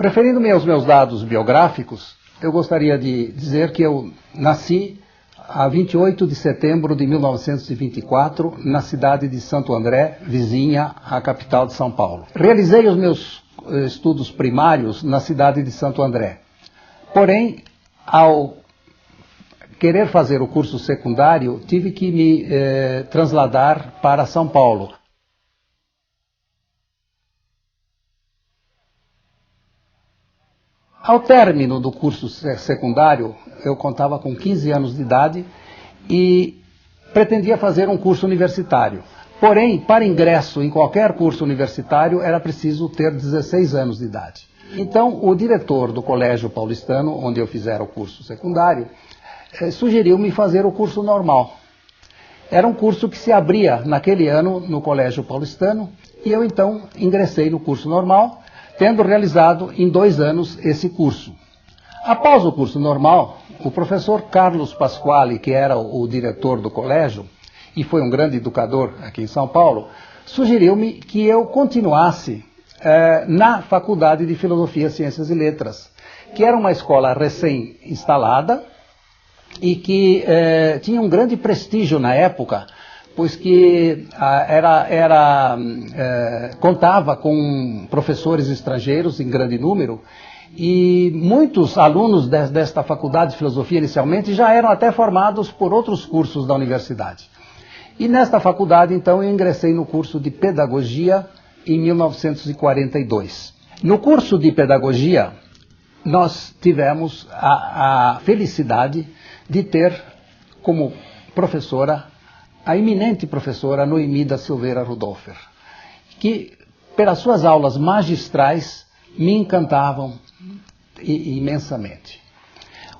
Referindo-me aos meus dados biográficos, eu gostaria de dizer que eu nasci a 28 de setembro de 1924, na cidade de Santo André, vizinha à capital de São Paulo. Realizei os meus estudos primários na cidade de Santo André. Porém, ao querer fazer o curso secundário, tive que me trasladar para São Paulo. Ao término do curso secundário, eu contava com 15 anos de idade e pretendia fazer um curso universitário. Porém, para ingresso em qualquer curso universitário, era preciso ter 16 anos de idade. Então, o diretor do Colégio Paulistano, onde eu fizera o curso secundário, sugeriu-me fazer o curso normal. Era um curso que se abria naquele ano no Colégio Paulistano e eu então ingressei no curso normal, tendo realizado em 2 anos esse curso. Após o curso normal, o professor Carlos Pasquale, que era o diretor do colégio, e foi um grande educador aqui em São Paulo, sugeriu-me que eu continuasse na Faculdade de Filosofia, Ciências e Letras, que era uma escola recém-instalada e que tinha um grande prestígio na época, pois que contava com professores estrangeiros em grande número, e muitos alunos desta faculdade de filosofia inicialmente já eram até formados por outros cursos da universidade. E nesta faculdade, então, eu ingressei no curso de pedagogia em 1942. No curso de pedagogia, nós tivemos a felicidade de ter como professora a eminente professora Noemi da Silveira Rudolfer, que, pelas suas aulas magistrais, me encantavam imensamente.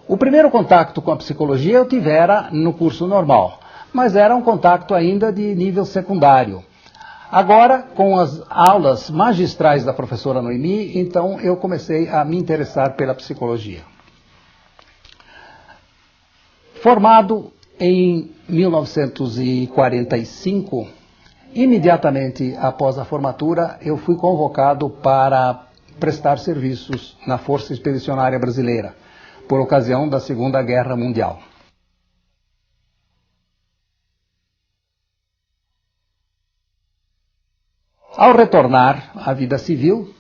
O primeiro contato com a psicologia eu tivera no curso normal, mas era um contato ainda de nível secundário. Agora, com as aulas magistrais da professora Noemi, então eu comecei a me interessar pela psicologia. Formado em 1945, imediatamente após a formatura, eu fui convocado para prestar serviços na Força Expedicionária Brasileira, por ocasião da Segunda Guerra Mundial. Ao retornar à vida civil,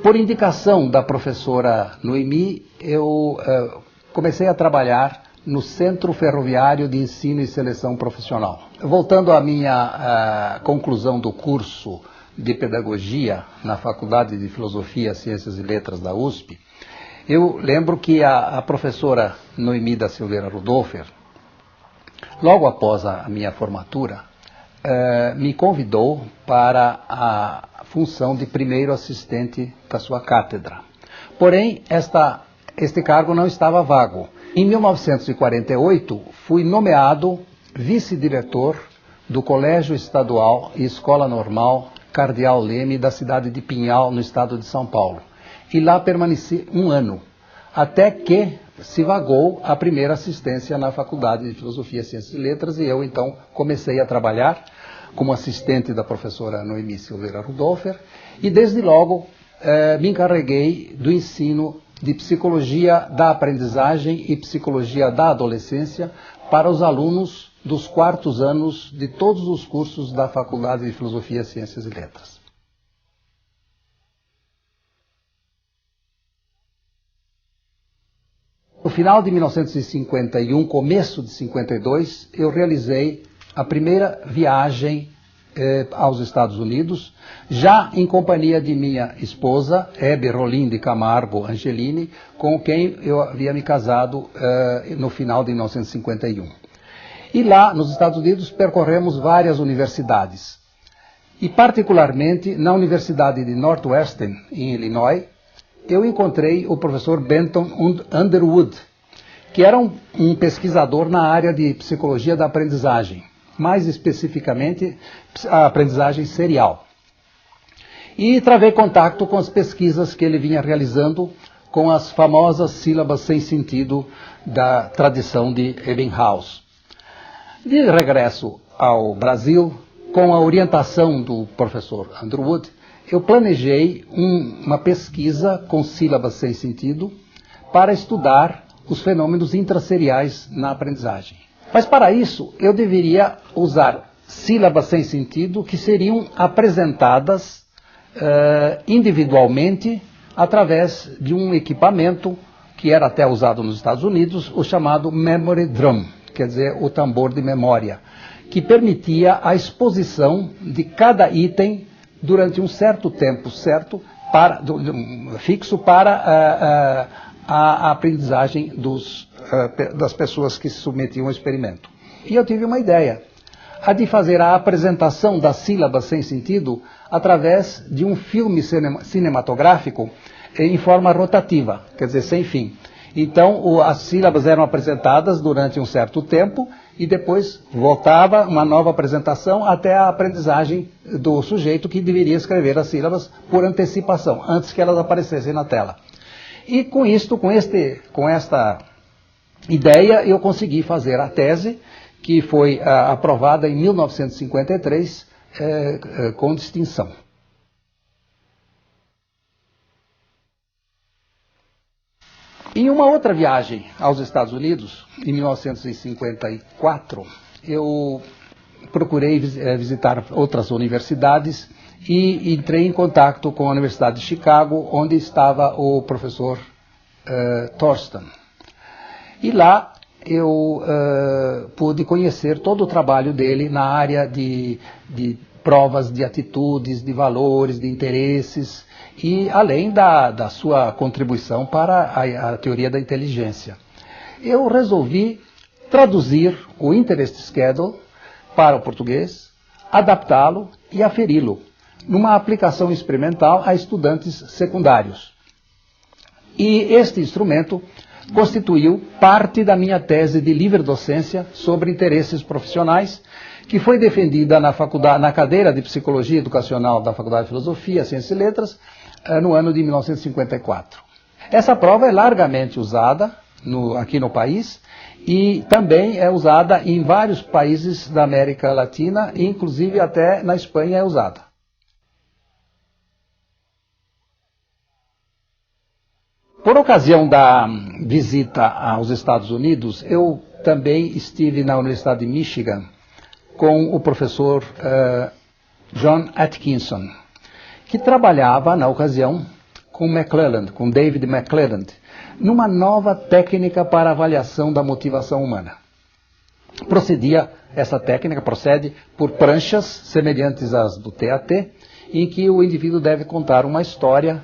por indicação da professora Noemi, eu comecei a trabalhar no Centro Ferroviário de Ensino e Seleção Profissional. Voltando à minha conclusão do curso de pedagogia na Faculdade de Filosofia, Ciências e Letras da USP, eu lembro que a professora Noemi da Silveira Rudolfer, logo após a minha formatura, me convidou para a função de primeiro assistente da sua cátedra. Porém, este cargo não estava vago. Em 1948, fui nomeado vice-diretor do Colégio Estadual e Escola Normal Cardeal Leme da cidade de Pinhal, no estado de São Paulo. E lá permaneci 1 ano, até que se vagou a primeira assistência na Faculdade de Filosofia, Ciências e Letras, e eu então comecei a trabalhar como assistente da professora Noemi Silveira Rudolfer, e desde logo me encarreguei do ensino de Psicologia da Aprendizagem e Psicologia da Adolescência para os alunos dos 4º anos de todos os cursos da Faculdade de Filosofia, Ciências e Letras. No final de 1951, começo de 52, eu realizei a primeira viagem aos Estados Unidos, já em companhia de minha esposa, Hebe Rolim de Camargo Angelini, com quem eu havia me casado no final de 1951. E lá, nos Estados Unidos, percorremos várias universidades. E particularmente na Universidade de Northwestern, em Illinois, eu encontrei o professor Benton Underwood, que era um pesquisador na área de psicologia da aprendizagem, mais especificamente a aprendizagem serial. E travei contato com as pesquisas que ele vinha realizando com as famosas sílabas sem sentido da tradição de Ebbinghaus. De regresso ao Brasil, com a orientação do professor Underwood, eu planejei uma pesquisa com sílabas sem sentido para estudar os fenômenos intraseriais na aprendizagem. Mas para isso, eu deveria usar sílabas sem sentido que seriam apresentadas individualmente através de um equipamento que era até usado nos Estados Unidos, o chamado Memory Drum, quer dizer, o tambor de memória, que permitia a exposição de cada item durante um certo tempo fixo para a aprendizagem das pessoas que se submetiam ao experimento. E eu tive uma ideia, a de fazer a apresentação das sílabas sem sentido através de um filme cinematográfico em forma rotativa, quer dizer, sem fim. Então, as sílabas eram apresentadas durante um certo tempo e depois voltava uma nova apresentação até a aprendizagem do sujeito que deveria escrever as sílabas por antecipação, antes que elas aparecessem na tela. E com esta ideia, eu consegui fazer a tese, que foi aprovada em 1953 com distinção. Em uma outra viagem aos Estados Unidos, em 1954, eu procurei visitar outras universidades e entrei em contato com a Universidade de Chicago, onde estava o professor Thorsten. E lá eu pude conhecer todo o trabalho dele na área de provas de atitudes, de valores, de interesses, e além da sua contribuição para a teoria da inteligência. Eu resolvi traduzir o Interest Schedule para o português, adaptá-lo e aferi-lo numa aplicação experimental a estudantes secundários. E este instrumento constituiu parte da minha tese de livre docência sobre interesses profissionais, que foi defendida na cadeira de Psicologia Educacional da Faculdade de Filosofia, Ciências e Letras, no ano de 1954. Essa prova é largamente usada aqui no país e também é usada em vários países da América Latina, inclusive até na Espanha é usada. Por ocasião da visita aos Estados Unidos, eu também estive na Universidade de Michigan com o professor John Atkinson, que trabalhava, na ocasião, com David McClelland, numa nova técnica para avaliação da motivação humana. Essa técnica procede por pranchas semelhantes às do TAT, em que o indivíduo deve contar uma história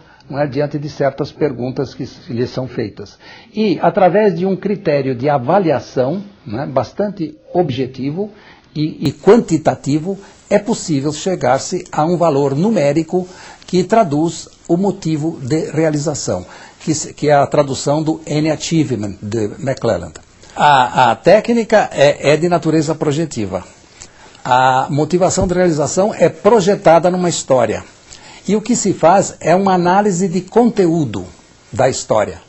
diante de certas perguntas que lhe são feitas. E, através de um critério de avaliação bastante objetivo e quantitativo, é possível chegar-se a um valor numérico que traduz o motivo de realização, que é a tradução do N-Achievement de McClelland. A técnica é de natureza projetiva. A motivação de realização é projetada numa história. E o que se faz é uma análise de conteúdo da história.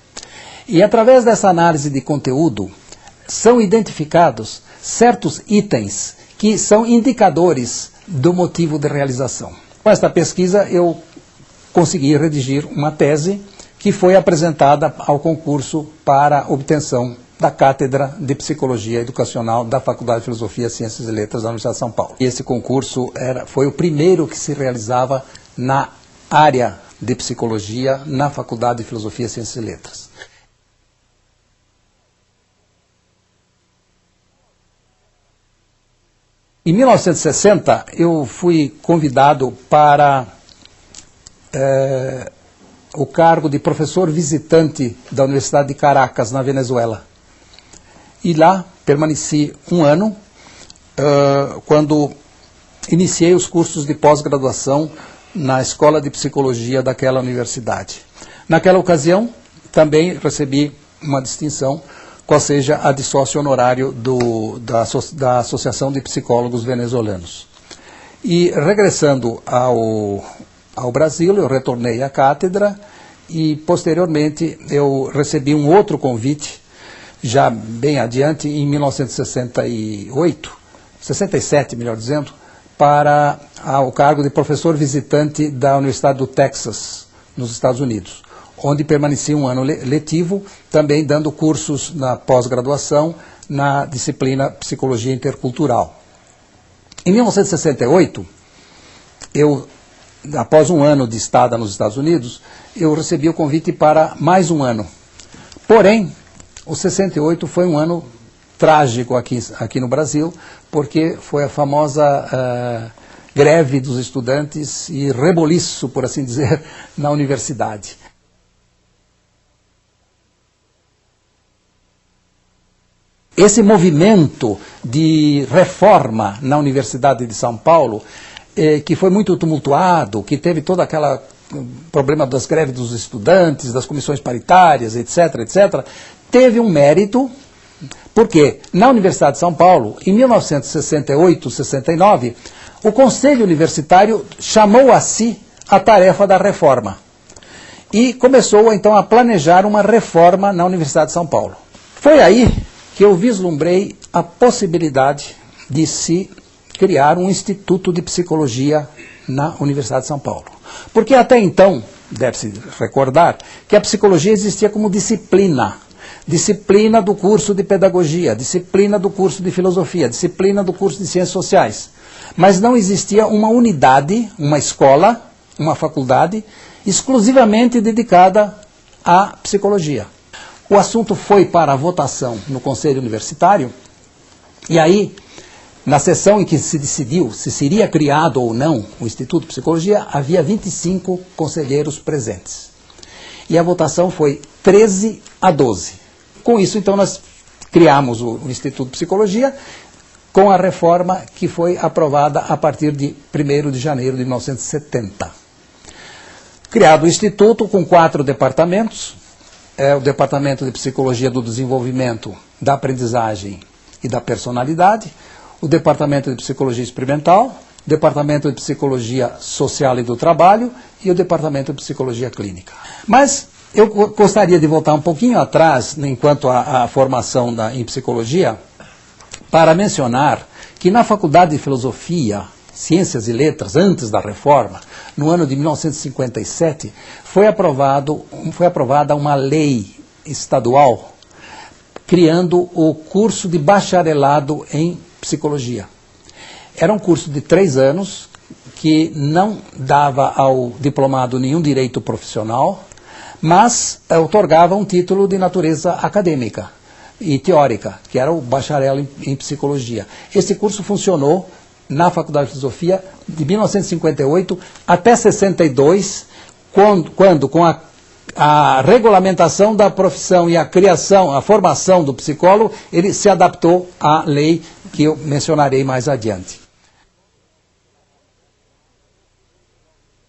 E através dessa análise de conteúdo, são identificados certos itens que são indicadores do motivo de realização. Com esta pesquisa, eu consegui redigir uma tese que foi apresentada ao concurso para obtenção da Cátedra de Psicologia Educacional da Faculdade de Filosofia, Ciências e Letras da Universidade de São Paulo. E esse concurso foi o primeiro que se realizava na área de Psicologia na Faculdade de Filosofia, Ciências e Letras. Em 1960, eu fui convidado para o cargo de professor visitante da Universidade de Caracas, na Venezuela. E lá permaneci um ano, quando iniciei os cursos de pós-graduação na Escola de Psicologia daquela universidade. Naquela ocasião, também recebi uma distinção, qual seja a de sócio honorário da Associação de Psicólogos Venezuelanos. E regressando ao Brasil, eu retornei à cátedra e, posteriormente, eu recebi um outro convite, já bem adiante, em 1967, melhor dizendo, para o cargo de professor visitante da Universidade do Texas, nos Estados Unidos, onde permaneci um ano letivo, também dando cursos na pós-graduação na disciplina Psicologia Intercultural. Em 1968, após um ano de estada nos Estados Unidos, eu recebi o convite para mais um ano. Porém, o 68 foi um ano trágico aqui no Brasil, porque foi a famosa greve dos estudantes e reboliço, por assim dizer, na universidade. Esse movimento de reforma na Universidade de São Paulo, que foi muito tumultuado, que teve todo aquele problema das greves dos estudantes, das comissões paritárias, etc., etc., teve um mérito, porque na Universidade de São Paulo, em 1968, 69, o Conselho Universitário chamou a si a tarefa da reforma e começou então a planejar uma reforma na Universidade de São Paulo. Foi aí que eu vislumbrei a possibilidade de se criar um instituto de psicologia na Universidade de São Paulo. Porque até então, deve-se recordar, que a psicologia existia como disciplina do curso de pedagogia, disciplina do curso de filosofia, disciplina do curso de ciências sociais. Mas não existia uma unidade, uma escola, uma faculdade, exclusivamente dedicada à psicologia. O assunto foi para a votação no Conselho Universitário, e aí, na sessão em que se decidiu se seria criado ou não o Instituto de Psicologia, havia 25 conselheiros presentes. E a votação foi 13-12. Com isso, então, nós criamos o Instituto de Psicologia com a reforma que foi aprovada a partir de 1º de janeiro de 1970. Criado o Instituto com 4 departamentos, o Departamento de Psicologia do Desenvolvimento, da Aprendizagem e da Personalidade, o Departamento de Psicologia Experimental, o Departamento de Psicologia Social e do Trabalho e o Departamento de Psicologia Clínica. Mas eu gostaria de voltar um pouquinho atrás, enquanto à formação em psicologia, para mencionar que na Faculdade de Filosofia, Ciências e Letras, antes da reforma, no ano de 1957, foi aprovada uma lei estadual criando o curso de bacharelado em psicologia. Era um curso de 3 anos que não dava ao diplomado nenhum direito profissional, mas outorgava um título de natureza acadêmica e teórica, que era o bacharel em psicologia. Esse curso funcionou na Faculdade de Filosofia de 1958 até 62, quando com a regulamentação da profissão e a formação do psicólogo, ele se adaptou à lei que eu mencionarei mais adiante.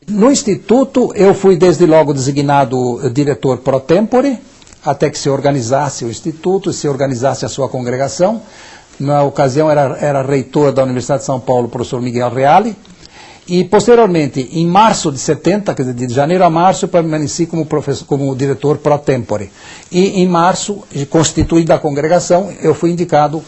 No Instituto, eu fui desde logo designado diretor pro tempore, até que se organizasse o Instituto, se organizasse a sua congregação. Na ocasião era reitor da Universidade de São Paulo, o professor Miguel Reale, e posteriormente, em março de 70, quer dizer, de janeiro a março, eu permaneci como diretor pro tempore. E em março, constituída a congregação, eu fui indicado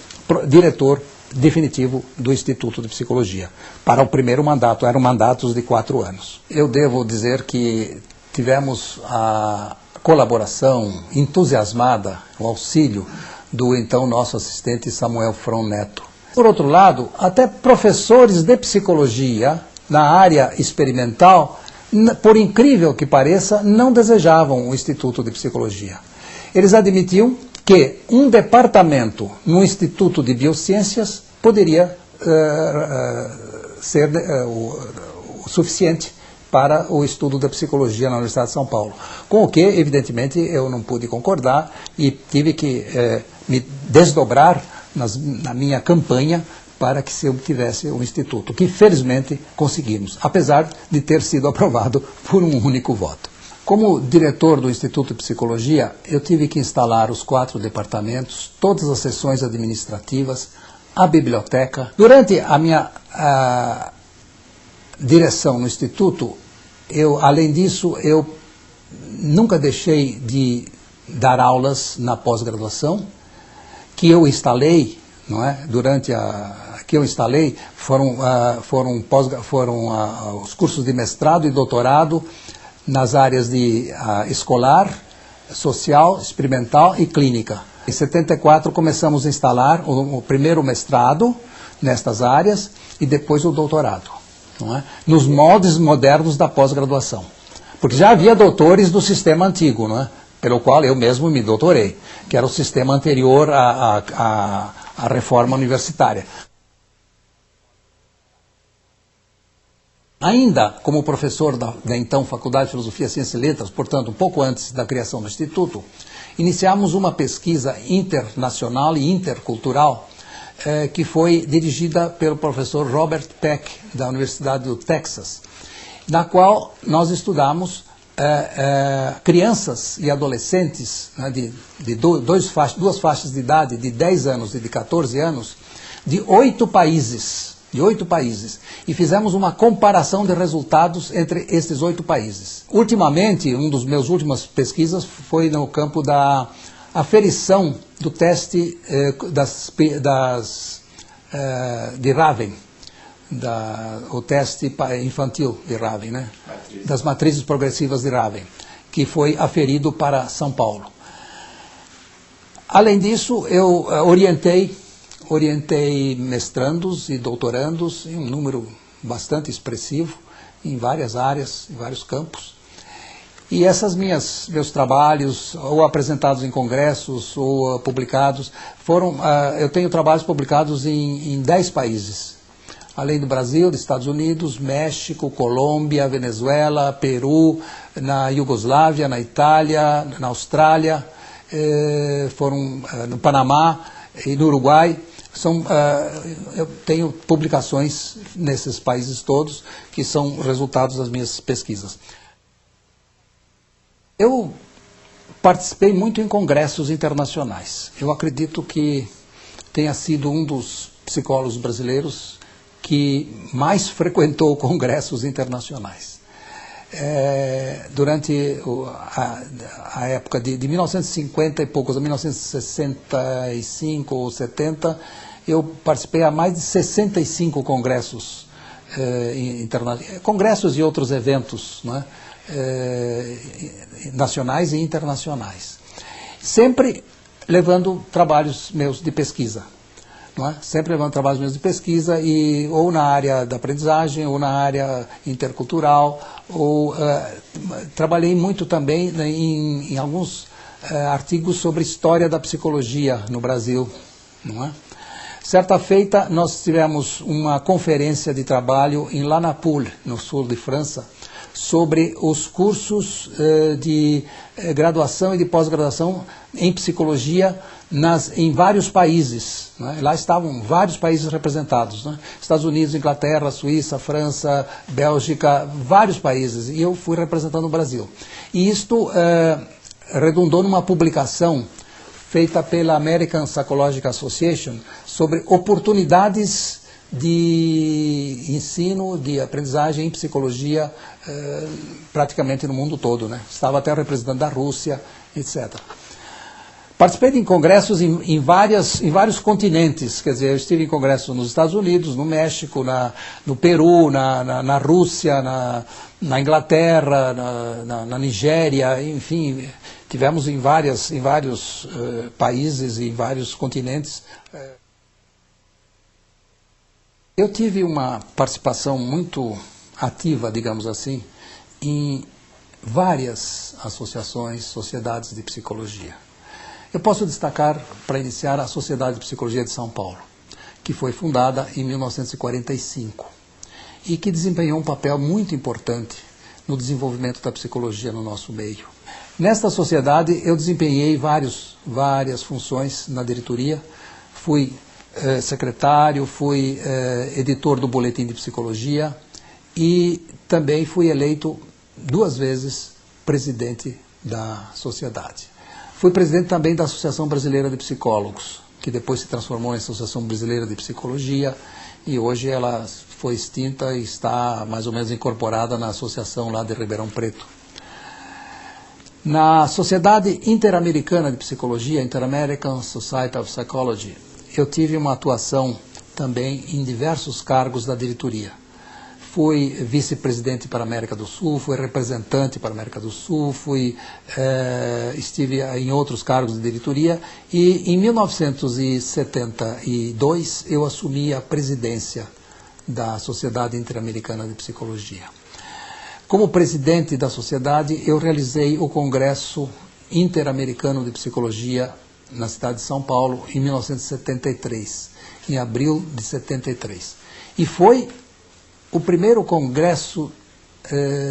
diretor definitivo do Instituto de Psicologia, para o primeiro mandato, eram mandatos de 4 anos. Eu devo dizer que tivemos a colaboração entusiasmada, o auxílio do então nosso assistente Samuel Fron Neto. Por outro lado, até professores de psicologia na área experimental, por incrível que pareça, não desejavam o Instituto de Psicologia. Eles admitiam que um departamento no Instituto de Biociências poderia ser o suficiente para o estudo da psicologia na Universidade de São Paulo. Com o que, evidentemente, eu não pude concordar e tive que me desdobrar na minha campanha para que se obtivesse o Instituto, que felizmente conseguimos, apesar de ter sido aprovado por um único voto. Como diretor do Instituto de Psicologia, eu tive que instalar os 4 departamentos, todas as seções administrativas, a biblioteca. Durante a minha direção no Instituto, além disso, eu nunca deixei de dar aulas na pós-graduação, que eu instalei, não é, durante que eu instalei foram os cursos de mestrado e doutorado nas áreas de escolar, social, experimental e clínica. Em 74 começamos a instalar o primeiro mestrado nestas áreas e depois o doutorado, não é? Nos moldes modernos da pós-graduação. Porque já havia doutores do sistema antigo, não é? Pelo qual eu mesmo me doutorei, que era o sistema anterior à reforma universitária. Ainda como professor da então Faculdade de Filosofia, Ciências e Letras, portanto, um pouco antes da criação do Instituto, iniciamos uma pesquisa internacional e intercultural que foi dirigida pelo professor Robert Peck, da Universidade do Texas, na qual nós estudamos crianças e adolescentes, né, de duas faixas de idade, de 10 anos e de 14 anos, de 8 países. E fizemos uma comparação de resultados entre esses 8 países. Ultimamente, uma das minhas últimas pesquisas foi no campo da aferição do teste de Raven, o teste infantil de Raven, né? Das matrizes progressivas de Raven, que foi aferido para São Paulo. Além disso, eu orientei mestrandos e doutorandos em um número bastante expressivo em várias áreas, em vários campos. E meus trabalhos, ou apresentados em congressos, ou publicados, eu tenho trabalhos publicados em 10 países. Além do Brasil, dos Estados Unidos, México, Colômbia, Venezuela, Peru, na Iugoslávia, na Itália, na Austrália, no Panamá e no Uruguai. Eu tenho publicações nesses países todos, que são resultados das minhas pesquisas. Eu participei muito em congressos internacionais. Eu acredito que tenha sido um dos psicólogos brasileiros que mais frequentou congressos internacionais. Durante a época de 1950 e poucos a 1965 ou 70, eu participei a mais de 65 congressos internacionais, congressos e outros eventos, né, nacionais e internacionais. Sempre levando trabalhos meus de pesquisa. Não é? Sempre levando trabalhos meus de pesquisa, ou na área da aprendizagem, ou na área intercultural, trabalhei muito também em alguns artigos sobre história da psicologia no Brasil. Não é? Certa feita, nós tivemos uma conferência de trabalho em La Napoule, no sul de França, sobre os cursos de graduação e de pós-graduação em psicologia em vários países. Né? Lá estavam vários países representados, né? Estados Unidos, Inglaterra, Suíça, França, Bélgica, vários países, e eu fui representando o Brasil. E isto redundou numa publicação feita pela American Psychological Association sobre oportunidades de ensino, de aprendizagem em psicologia praticamente no mundo todo, né? Estava até representante da Rússia, etc. Participei de congressos em vários continentes, quer dizer, eu estive em congressos nos Estados Unidos, no México, no Peru, na Rússia, na Inglaterra, na Nigéria, enfim, tivemos em vários países e em vários continentes. Eu tive uma participação muito ativa, digamos assim, em várias associações, sociedades de psicologia. Eu posso destacar, para iniciar, a Sociedade de Psicologia de São Paulo, que foi fundada em 1945 e que desempenhou um papel muito importante no desenvolvimento da psicologia no nosso meio. Nesta sociedade, eu desempenhei várias funções na diretoria, fui secretário, fui editor do Boletim de Psicologia e também fui eleito 2 vezes presidente da sociedade. Fui presidente também da Associação Brasileira de Psicólogos, que depois se transformou em Associação Brasileira de Psicologia, e hoje ela foi extinta e está mais ou menos incorporada na associação lá de Ribeirão Preto. Na Sociedade Interamericana de Psicologia, Inter-American Society of Psychology, eu tive uma atuação também em diversos cargos da diretoria. Fui vice-presidente para a América do Sul, fui representante para a América do Sul, estive em outros cargos de diretoria e em 1972 eu assumi a presidência da Sociedade Interamericana de Psicologia. Como presidente da sociedade, eu realizei o Congresso Interamericano de Psicologia na cidade de São Paulo em 1973, em abril de 73. E foi o primeiro congresso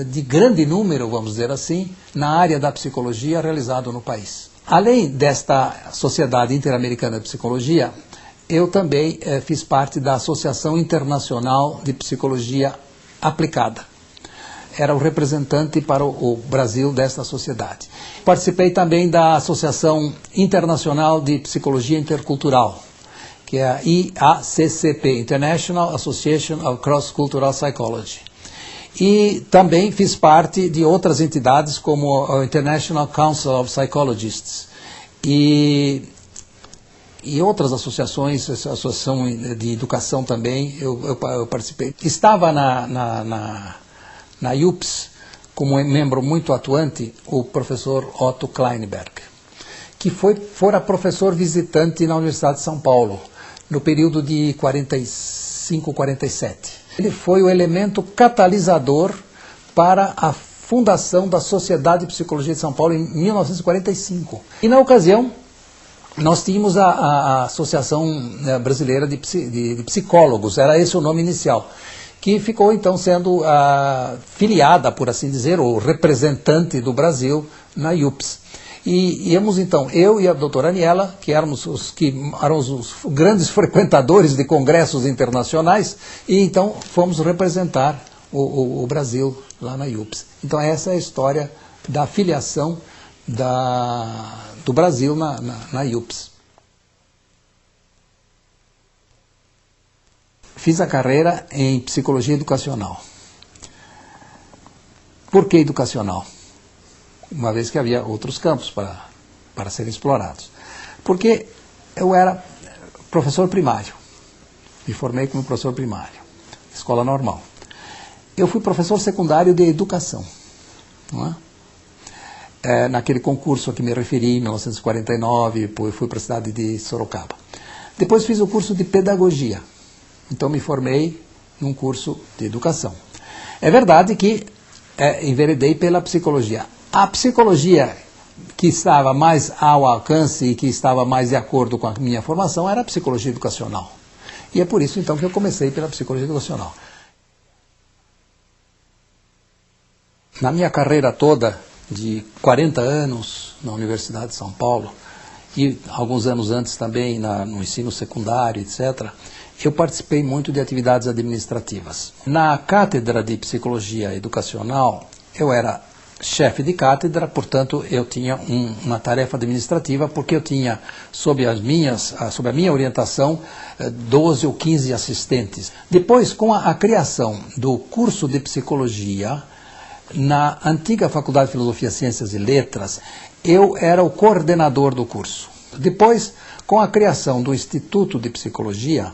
de grande número, vamos dizer assim, na área da psicologia realizado no país. Além desta Sociedade Interamericana de Psicologia, eu também fiz parte da Associação Internacional de Psicologia Aplicada. Era o representante para o Brasil desta sociedade. Participei também da Associação Internacional de Psicologia Intercultural, que é a IACCP, International Association of Cross-Cultural Psychology. E também fiz parte de outras entidades como o International Council of Psychologists e outras associações, associação de educação também, eu participei. Estava na UPS como membro muito atuante o professor Otto Kleinberg, que fora professor visitante na Universidade de São Paulo, no período de 45, 47. Ele foi o elemento catalisador para a fundação da Sociedade de Psicologia de São Paulo em 1945. E na ocasião, nós tínhamos a Associação Brasileira de Psicólogos, era esse o nome inicial, que ficou então sendo filiada, por assim dizer, o representante do Brasil na UPS. E íamos então, eu e a doutora Aniela, que éramos os grandes frequentadores de congressos internacionais, e então fomos representar o Brasil lá na UPS. Então essa é a história da filiação do Brasil na UPS. Fiz a carreira em psicologia educacional. Por que educacional? Uma vez que havia outros campos para serem explorados. Porque eu era professor primário, me formei como professor primário, escola normal. Eu fui professor secundário de educação, não é? Naquele concurso a que me referi, em 1949, fui para a cidade de Sorocaba. Depois fiz o curso de pedagogia, então me formei num curso de educação. É verdade que enveredei pela psicologia. A psicologia que estava mais ao alcance e que estava mais de acordo com a minha formação era a psicologia educacional. E é por isso, então, que eu comecei pela psicologia educacional. Na minha carreira toda, de 40 anos na Universidade de São Paulo, e alguns anos antes também no ensino secundário, etc., eu participei muito de atividades administrativas. Na cátedra de psicologia educacional, eu era chefe de cátedra, portanto, eu tinha uma tarefa administrativa, porque eu tinha, sob a minha orientação, 12 ou 15 assistentes. Depois, com a criação do curso de psicologia, na antiga Faculdade de Filosofia, Ciências e Letras, eu era o coordenador do curso. Depois, com a criação do Instituto de Psicologia,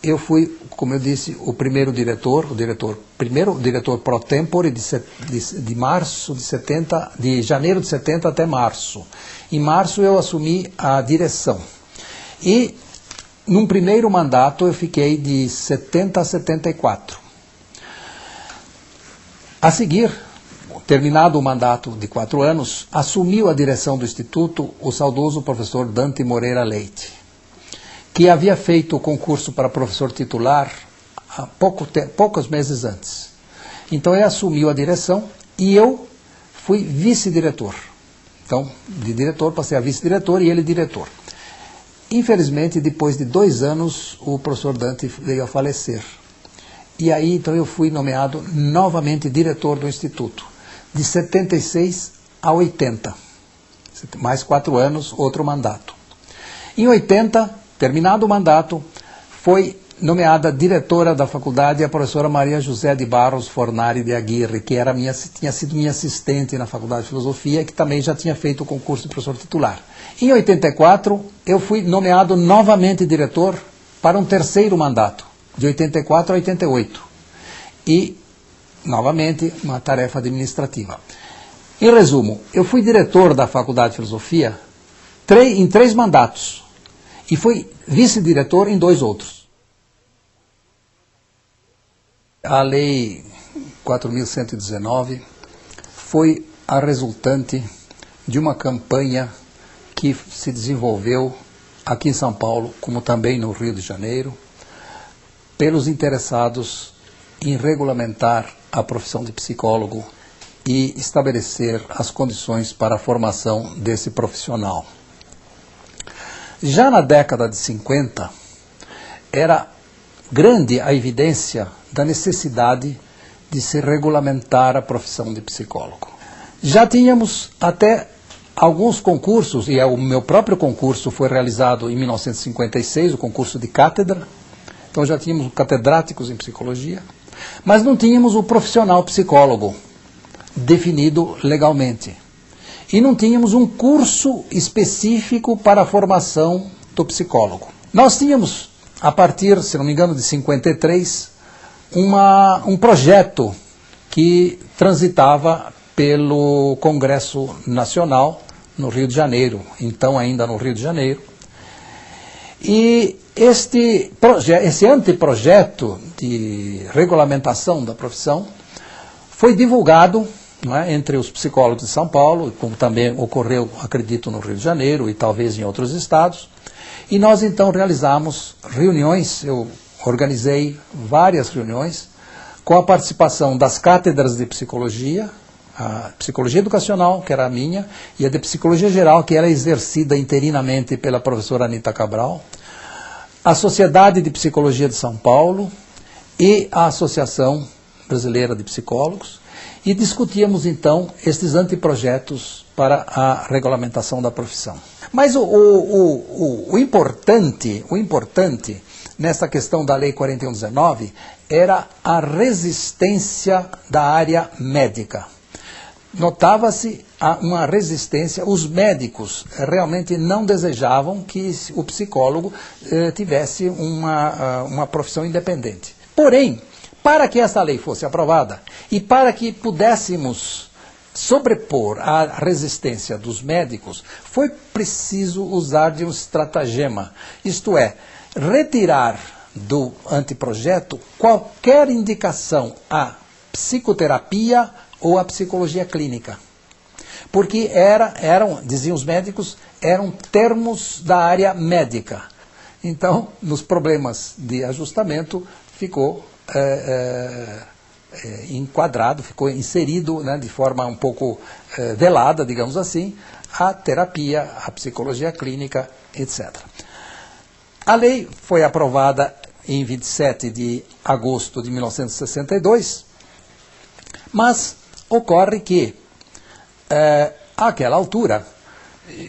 eu fui, como eu disse, o primeiro diretor pro tempore de janeiro de 70 até março. Em março eu assumi a direção. E, num primeiro mandato, eu fiquei de 70 a 74. A seguir, terminado o mandato de 4 anos, assumiu a direção do Instituto o saudoso professor Dante Moreira Leite, que havia feito o concurso para professor titular há poucos meses antes. Então ele assumiu a direção e eu fui vice-diretor. Então, de diretor passei a vice-diretor e ele diretor. Infelizmente, depois de 2 anos, o professor Dante veio a falecer. E aí, então, eu fui nomeado novamente diretor do Instituto, de 76 a 80. Mais 4 anos, outro mandato. Em 80... terminado o mandato, foi nomeada diretora da faculdade a professora Maria José de Barros Fornari de Aguirre, que tinha sido minha assistente na Faculdade de Filosofia e que também já tinha feito o concurso de professor titular. Em 84, eu fui nomeado novamente diretor para um terceiro mandato, de 84 a 88. E, novamente, uma tarefa administrativa. Em resumo, eu fui diretor da Faculdade de Filosofia em 3 mandatos e fui vice-diretor em 2 outros. A Lei 4.119 foi a resultante de uma campanha que se desenvolveu aqui em São Paulo, como também no Rio de Janeiro, pelos interessados em regulamentar a profissão de psicólogo e estabelecer as condições para a formação desse profissional. Já na década de 50, era grande a evidência da necessidade de se regulamentar a profissão de psicólogo. Já tínhamos até alguns concursos, e o meu próprio concurso foi realizado em 1956, o concurso de cátedra, então já tínhamos catedráticos em psicologia, mas não tínhamos o profissional psicólogo definido legalmente. E não tínhamos um curso específico para a formação do psicólogo. Nós tínhamos, a partir, se não me engano, de 53, um projeto que transitava pelo Congresso Nacional no Rio de Janeiro, então ainda no Rio de Janeiro. E esse anteprojeto de regulamentação da profissão foi divulgado, não é, entre os psicólogos de São Paulo, como também ocorreu, acredito, no Rio de Janeiro e talvez em outros estados. E nós então realizamos reuniões, eu organizei várias reuniões com a participação das cátedras de psicologia, a psicologia educacional, que era a minha, e a de psicologia geral, que era exercida interinamente pela professora Anita Cabral, a Sociedade de Psicologia de São Paulo e a Associação Brasileira de Psicólogos, e discutíamos então estes anteprojetos para a regulamentação da profissão. Mas o importante nessa questão da Lei 4119 era a resistência da área médica. Notava-se uma resistência, os médicos realmente não desejavam que o psicólogo tivesse uma profissão independente. Porém, para que essa lei fosse aprovada e para que pudéssemos sobrepor a resistência dos médicos, foi preciso usar de um estratagema, isto é, retirar do anteprojeto qualquer indicação à psicoterapia ou à psicologia clínica. Porque diziam os médicos, eram termos da área médica. Então, nos problemas de ajustamento, ficou enquadrado, ficou inserido, né, de forma um pouco velada, digamos assim, a terapia, a psicologia clínica, etc. A lei foi aprovada em 27 de agosto de 1962, mas ocorre que, àquela altura,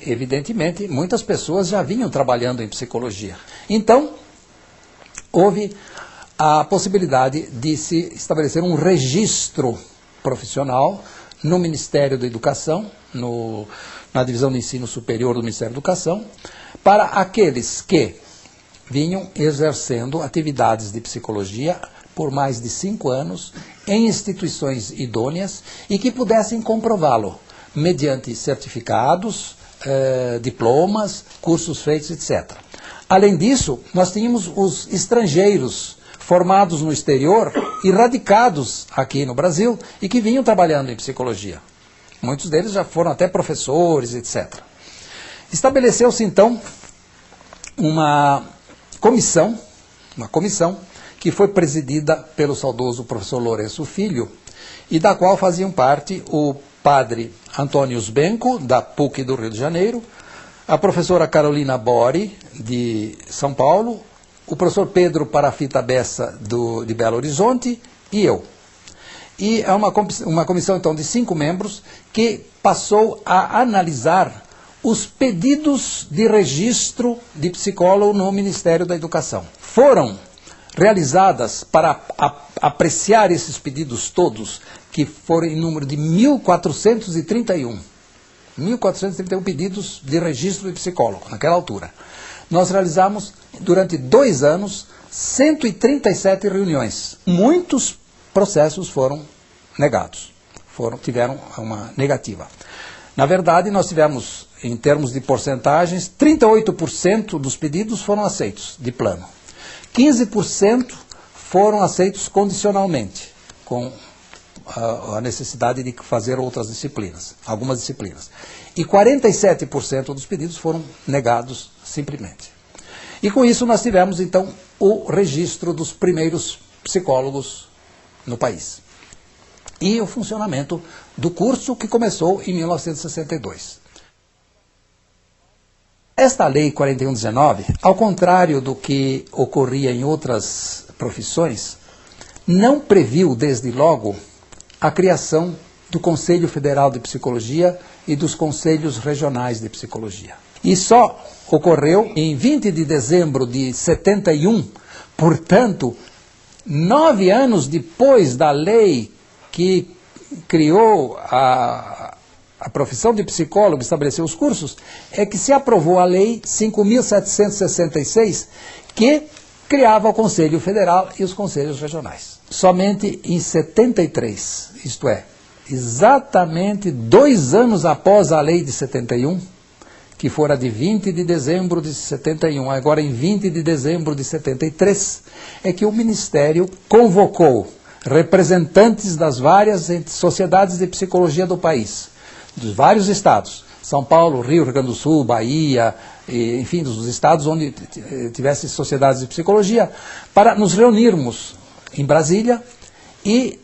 evidentemente, muitas pessoas já vinham trabalhando em psicologia. Então, houve a possibilidade de se estabelecer um registro profissional no Ministério da Educação, na Divisão de Ensino Superior do Ministério da Educação, para aqueles que vinham exercendo atividades de psicologia por mais de 5 anos em instituições idôneas e que pudessem comprová-lo mediante certificados, diplomas, cursos feitos, etc. Além disso, nós tínhamos os estrangeiros formados no exterior e radicados aqui no Brasil e que vinham trabalhando em psicologia. Muitos deles já foram até professores, etc. Estabeleceu-se, então, uma comissão que foi presidida pelo saudoso professor Lourenço Filho e da qual faziam parte o padre Antônio Sbenco, da PUC do Rio de Janeiro, a professora Carolina Bori, de São Paulo, o professor Pedro Parafita Bessa, de Belo Horizonte, e eu. E é uma comissão, então, de 5 membros que passou a analisar os pedidos de registro de psicólogo no Ministério da Educação. Foram realizadas, para apreciar esses pedidos todos, que foram em número de 1.431 pedidos de registro de psicólogo, naquela altura. Nós realizamos durante 2 anos, 137 reuniões. Muitos processos foram negados, tiveram uma negativa. Na verdade, nós tivemos, em termos de porcentagens, 38% dos pedidos foram aceitos de plano. 15% foram aceitos condicionalmente, com a necessidade de fazer outras disciplinas, algumas disciplinas. E 47% dos pedidos foram negados simplesmente. E com isso nós tivemos, então, o registro dos primeiros psicólogos no país. E o funcionamento do curso, que começou em 1962. Esta lei 4119, ao contrário do que ocorria em outras profissões, não previu, desde logo, a criação do Conselho Federal de Psicologia e dos Conselhos Regionais de Psicologia. E só ocorreu em 20 de dezembro de 71, portanto, 9 anos depois da lei que criou a profissão de psicólogo, estabeleceu os cursos, é que se aprovou a lei 5.766, que criava o Conselho Federal e os Conselhos Regionais. Somente em 73, isto é, exatamente 2 anos após a lei de 71, que fora de 20 de dezembro de 71, agora em 20 de dezembro de 73, é que o Ministério convocou representantes das várias sociedades de psicologia do país, dos vários estados, São Paulo, Rio Grande do Sul, Bahia, enfim, dos estados onde tivesse sociedades de psicologia, para nos reunirmos em Brasília e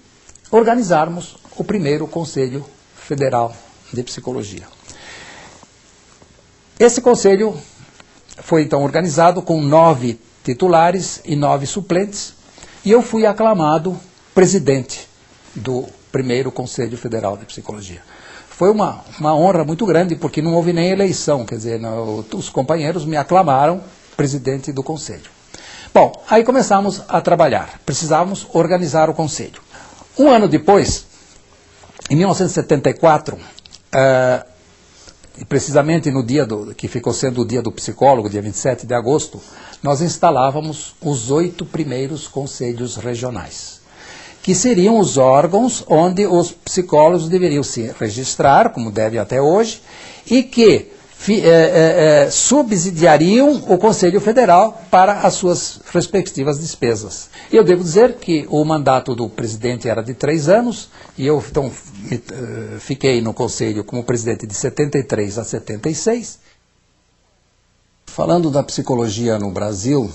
organizarmos o primeiro Conselho Federal de Psicologia. Esse conselho foi então organizado com 9 titulares e 9 suplentes, e eu fui aclamado presidente do primeiro Conselho Federal de Psicologia. Foi uma honra muito grande, porque não houve nem eleição, quer dizer, os companheiros me aclamaram presidente do conselho. Bom, aí começamos a trabalhar, precisávamos organizar o conselho. Um ano depois, em 1974, precisamente no dia que ficou sendo o dia do psicólogo, dia 27 de agosto, nós instalávamos os 8 primeiros conselhos regionais, que seriam os órgãos onde os psicólogos deveriam se registrar, como devem até hoje, e que subsidiariam o Conselho Federal para as suas respectivas despesas. E eu devo dizer que o mandato do presidente era de 3 anos, e eu então fiquei no Conselho como presidente de 73 a 76. Falando da psicologia no Brasil,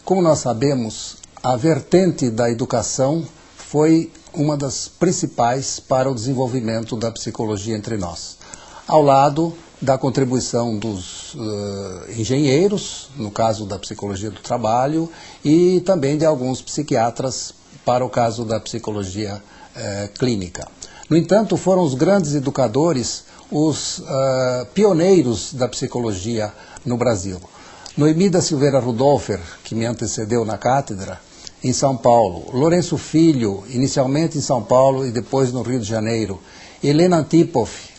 como nós sabemos, a vertente da educação foi uma das principais para o desenvolvimento da psicologia entre nós, ao lado da contribuição dos engenheiros, no caso da psicologia do trabalho, e também de alguns psiquiatras para o caso da psicologia clínica. No entanto, foram os grandes educadores, os pioneiros da psicologia no Brasil. Noemi da Silveira Rudolfer, que me antecedeu na cátedra, em São Paulo. Lourenço Filho, inicialmente em São Paulo e depois no Rio de Janeiro. Helena Antipoff,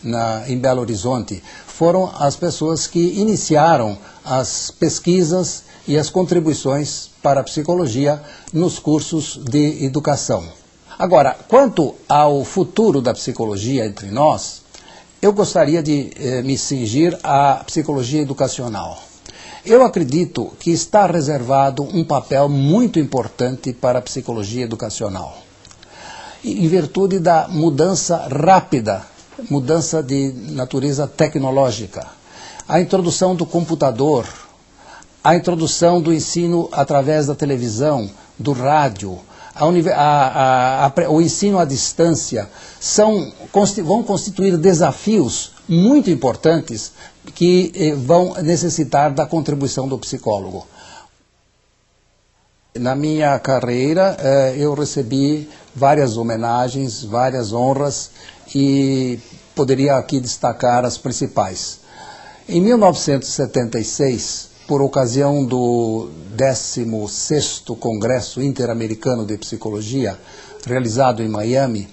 em Belo Horizonte, foram as pessoas que iniciaram as pesquisas e as contribuições para a psicologia nos cursos de educação. Agora, quanto ao futuro da psicologia entre nós, eu gostaria de me cingir à psicologia educacional. Eu acredito que está reservado um papel muito importante para a psicologia educacional, em virtude da mudança rápida, mudança de natureza tecnológica, a introdução do computador, a introdução do ensino através da televisão, do rádio, o ensino à distância, vão constituir desafios muito importantes que vão necessitar da contribuição do psicólogo. Na minha carreira, eu recebi várias homenagens, várias honras, e poderia aqui destacar as principais. Em 1976, por ocasião do 16º Congresso Interamericano de Psicologia, realizado em Miami,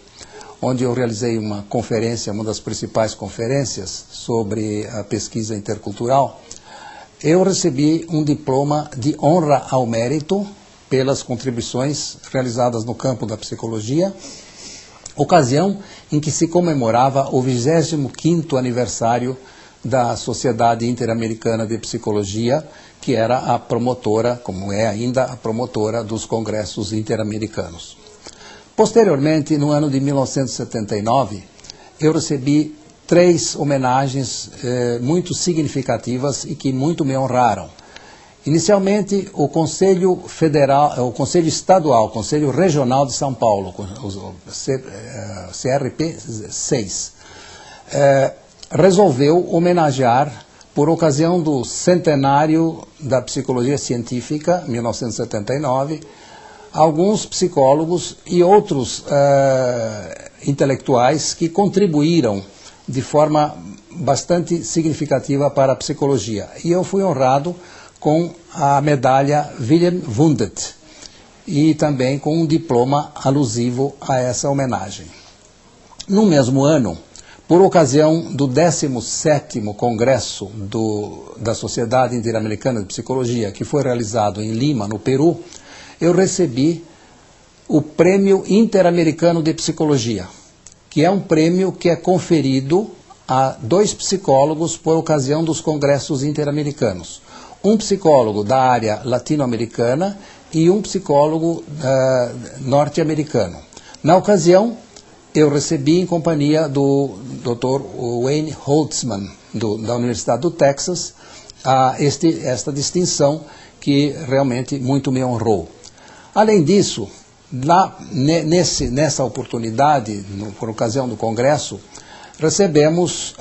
onde eu realizei uma conferência, uma das principais conferências sobre a pesquisa intercultural, eu recebi um diploma de honra ao mérito pelas contribuições realizadas no campo da psicologia, ocasião em que se comemorava o 25º aniversário da Sociedade Interamericana de Psicologia, que era a promotora, como é ainda a promotora dos congressos interamericanos. Posteriormente, no ano de 1979, eu recebi 3 homenagens muito significativas e que muito me honraram. Inicialmente, o Conselho Federal, o Conselho Estadual, o Conselho Regional de São Paulo, o CRP 6, resolveu homenagear, por ocasião do centenário da psicologia científica, 1979, alguns psicólogos e outros intelectuais que contribuíram de forma bastante significativa para a psicologia. E eu fui honrado com a medalha Wilhelm Wundt e também com um diploma alusivo a essa homenagem. No mesmo ano, por ocasião do 17º Congresso da Sociedade Interamericana de Psicologia, que foi realizado em Lima, no Peru, eu recebi o Prêmio Interamericano de Psicologia, que é um prêmio que é conferido a 2 psicólogos por ocasião dos congressos interamericanos. Um psicólogo da área latino-americana e um psicólogo norte-americano. Na ocasião, eu recebi em companhia do Dr. Wayne Holtzman, da Universidade do Texas, esta distinção que realmente muito me honrou. Além disso, nessa oportunidade, por ocasião do Congresso, recebemos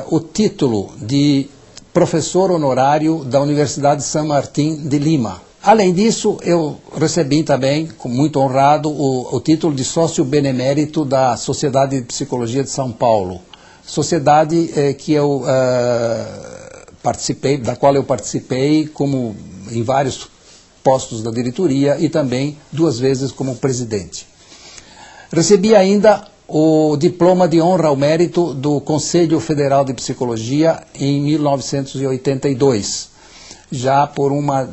o título de professor honorário da Universidade de San Martín de Lima. Além disso, eu recebi também, muito honrado, o título de sócio benemérito da Sociedade de Psicologia de São Paulo, sociedade que eu participei, da qual eu participei como em vários postos da diretoria e também 2 vezes como presidente. Recebi ainda o diploma de honra ao mérito do Conselho Federal de Psicologia em 1982, já por uma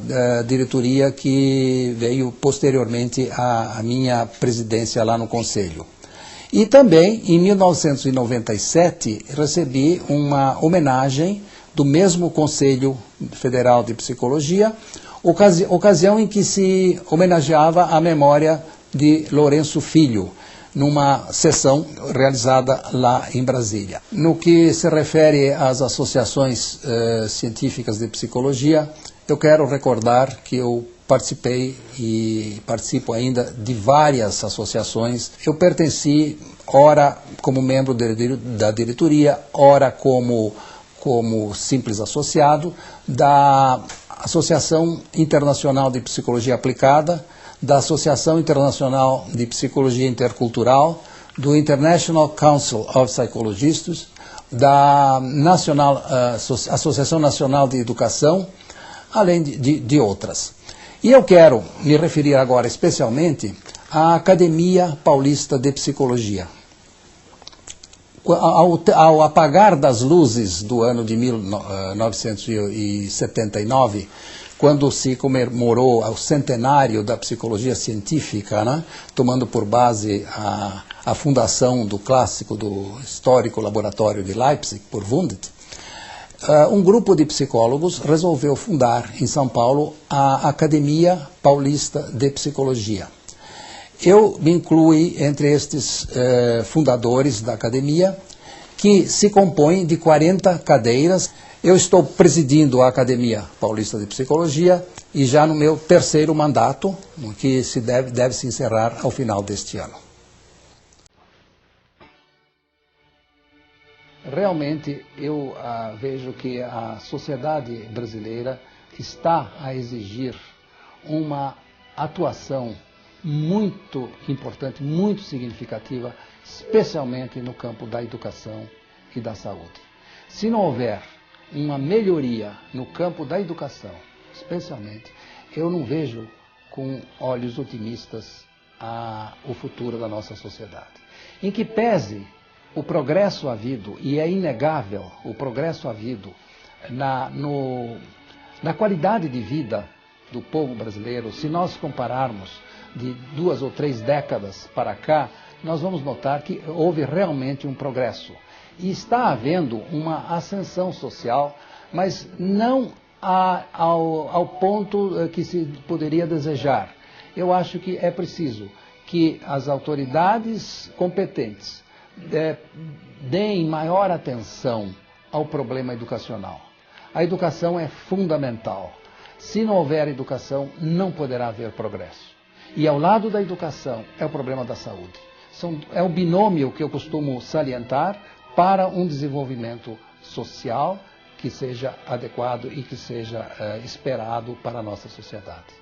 diretoria que veio posteriormente à minha presidência lá no Conselho. E também, em 1997, recebi uma homenagem do mesmo Conselho Federal de Psicologia, ocasião em que se homenageava a memória de Lourenço Filho, numa sessão realizada lá em Brasília. No que se refere às associações científicas de psicologia, eu quero recordar que eu participei e participo ainda de várias associações. Eu pertenci, ora como membro da diretoria, ora como simples associado, da Associação Internacional de Psicologia Aplicada, da Associação Internacional de Psicologia Intercultural, do International Council of Psychologists, da Associação Nacional de Educação, além de outras. E eu quero me referir agora especialmente à Academia Paulista de Psicologia. Ao apagar das luzes do ano de 1979, quando se comemorou o centenário da psicologia científica, né, tomando por base a fundação do clássico, do histórico laboratório de Leipzig, por Wundt, um grupo de psicólogos resolveu fundar em São Paulo a Academia Paulista de Psicologia. Eu me incluí entre estes fundadores da academia, que se compõe de 40 cadeiras. Eu estou presidindo a Academia Paulista de Psicologia e já no meu 3º mandato, que deve se encerrar ao final deste ano. Realmente, eu vejo que a sociedade brasileira está a exigir uma atuação muito importante, muito significativa, especialmente no campo da educação e da saúde. Se não houver uma melhoria no campo da educação, especialmente, eu não vejo com olhos otimistas o futuro da nossa sociedade. Em que pese o progresso havido, e é inegável o progresso havido na qualidade de vida do povo brasileiro, se nós compararmos de 2 ou 3 décadas para cá, nós vamos notar que houve realmente um progresso. E está havendo uma ascensão social, mas não ao ponto que se poderia desejar. Eu acho que é preciso que as autoridades competentes deem maior atenção ao problema educacional. A educação é fundamental. Se não houver educação, não poderá haver progresso. E ao lado da educação é o problema da saúde. É o binômio que eu costumo salientar para um desenvolvimento social que seja adequado e que seja esperado para a nossa sociedade.